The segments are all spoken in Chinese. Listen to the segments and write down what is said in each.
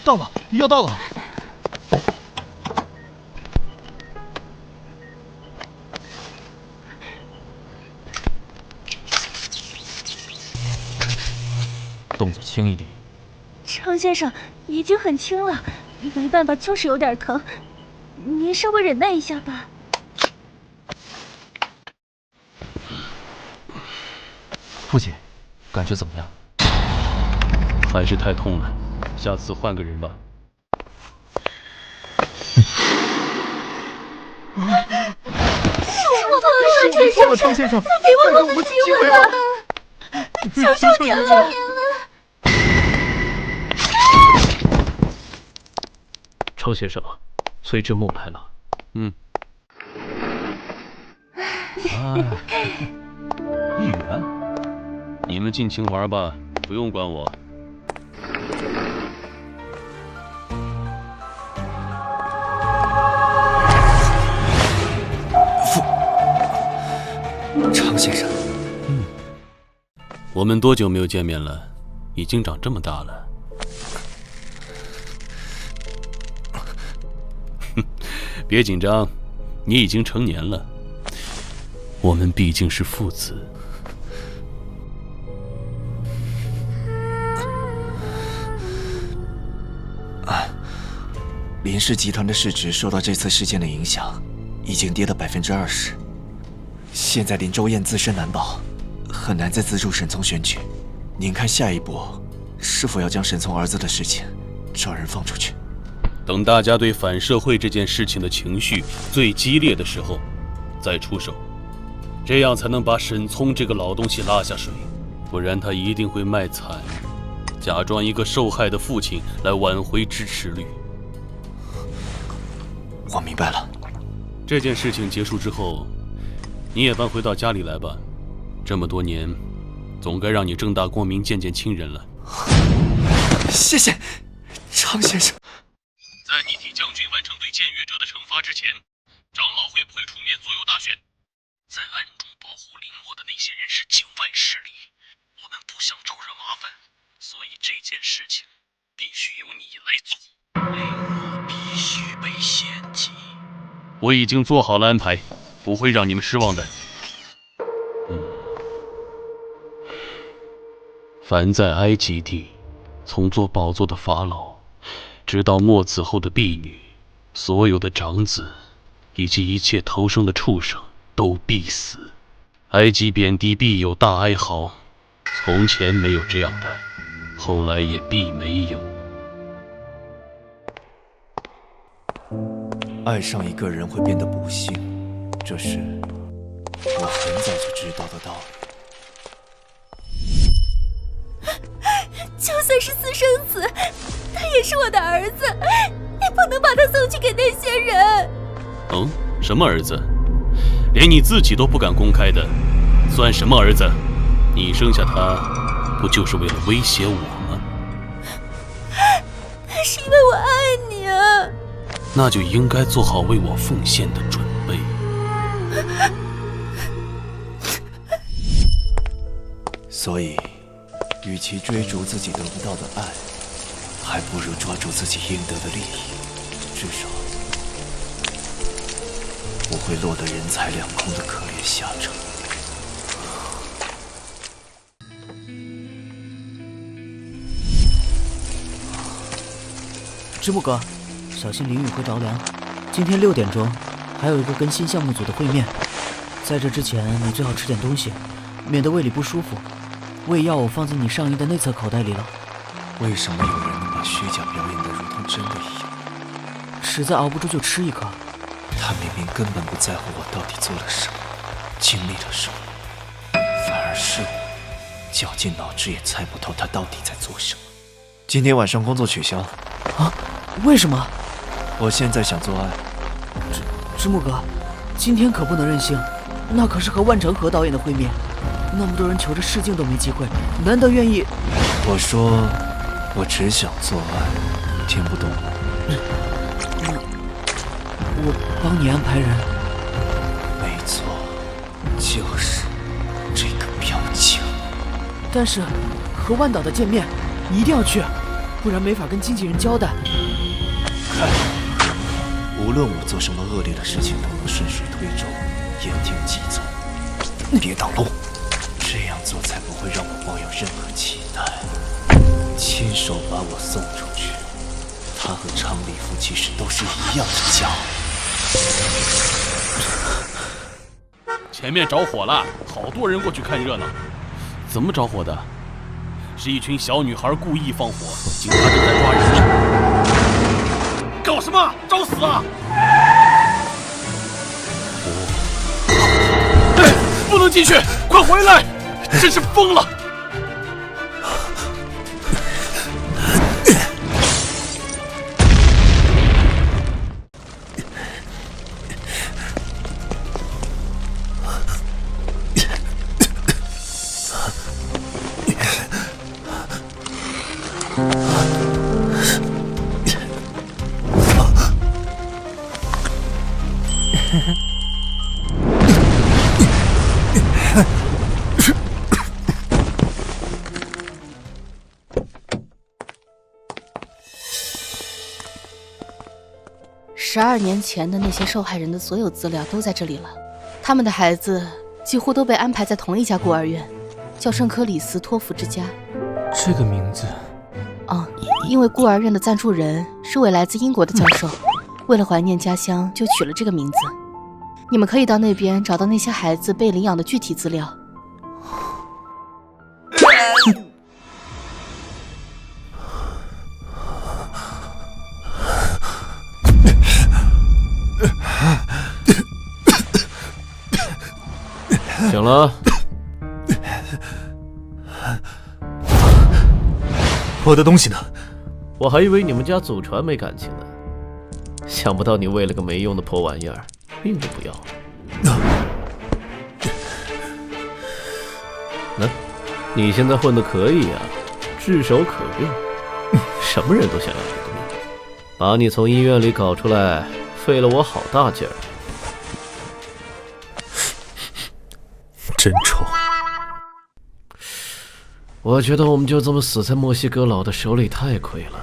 到了，要到了。动作轻一点。程先生，已经很轻了，没办法，就是有点疼，您稍微忍耐一下吧。父亲，感觉怎么样？还是太痛了，下次换个人吧。忘了程先生，别忘了我们机会了，求求您了！程先生，崔之木来了。议员，你们尽情玩吧，不用管我。程先生，我们多久没有见面了？已经长这么大了。别紧张，你已经成年了。我们毕竟是父子。林氏集团的市值受到这次事件的影响，已经跌了20%。现在林周燕自身难保，很难再资助沈聪选举。您看下一步是否要将沈聪儿子的事情找人放出去？等大家对反社会这件事情的情绪最激烈的时候，再出手，这样才能把沈聪这个老东西拉下水，不然他一定会卖惨，假装一个受害的父亲来挽回支持率。我明白了。这件事情结束之后，你也搬回到家里来吧。这么多年，总该让你正大光明见见亲人了。谢谢，常先生。在你替将军完成对僭越者的惩罚之前，长老会不会出面左右大选。在暗中保护林墨的那些人是境外势力，我们不想招惹麻烦，所以这件事情必须由你来做。林墨必须被献祭。我已经做好了安排，不会让你们失望的。凡在埃及地，从做宝座的法老，直到没子后的婢女，所有的长子，以及一切投生的畜生，都必死。埃及遍地必有大哀嚎，从前没有这样的，后来也必没有。爱上一个人会变得不幸，这是我很早就知道的道理。就算是私生子，他也是我的儿子，你不能把他送去给那些人。哦，什么儿子？连你自己都不敢公开的，算什么儿子？你生下他，不就是为了威胁我吗？那是因为我爱你啊。那就应该做好为我奉献的准备。所以，与其追逐自己得不到的爱，还不如抓住自己应得的利益，至少不会落得人财两空的可怜下场。知木哥，小心淋雨会着凉。今天6点钟还有一个跟新项目组的会面，在这之前你最好吃点东西，免得胃里不舒服。胃药我放进你上衣的内侧口袋里了。为什么有人能把虚假表演得如同真的一样？实在熬不住就吃一颗。他明明根本不在乎我到底做了什么，经历了什么，反而是我绞尽脑汁也猜不透他到底在做什么。今天晚上工作取消。啊？为什么？我现在想做爱。知木哥，今天可不能任性，那可是和万成和导演的会面，那么多人求着试镜都没机会，难得愿意。我说，我只想做爱，听不懂吗？我帮你安排人。没错，就是这个表情。但是和万导的见面，你一定要去。不然没法跟经纪人交代。无论我做什么恶劣的事情，都能顺水推舟，言听计从。别挡路，这样做才不会让我抱有任何期待。亲手把我送出去，他和昌黎夫其实都是一样的家。前面着火了，好多人过去看热闹。怎么着火的？是一群小女孩故意放火，警察正在抓人呢。搞什么？找死啊！不能进去，快回来！真是疯了！12年前的那些受害人的所有资料都在这里了，他们的孩子几乎都被安排在同一家孤儿院，叫圣科里斯托夫之家。这个名字，因为孤儿院的赞助人是位来自英国的教授，为了怀念家乡就取了这个名字。你们可以到那边找到那些孩子被领养的具体资料。醒了。我的东西呢？我还以为你们家祖传没感情呢，想不到你为了个没用的破玩意儿，命都不要了。你现在混得可以啊，炙手可热，什么人都想要你的命。把你从医院里搞出来，费了我好大劲儿。真臭！我觉得我们就这么死在墨西哥佬的手里太亏了，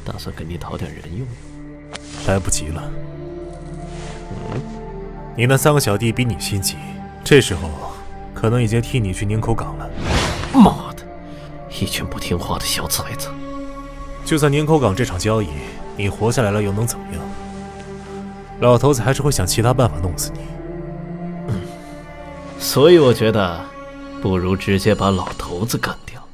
打算跟你讨点人用。来不及了。你那3个小弟比你心急，这时候可能已经替你去宁口港了。妈的，一群不听话的小崽子！就算宁口港这场交易你活下来了，又能怎么样？老头子还是会想其他办法弄死你。所以我觉得，不如直接把老头子干掉。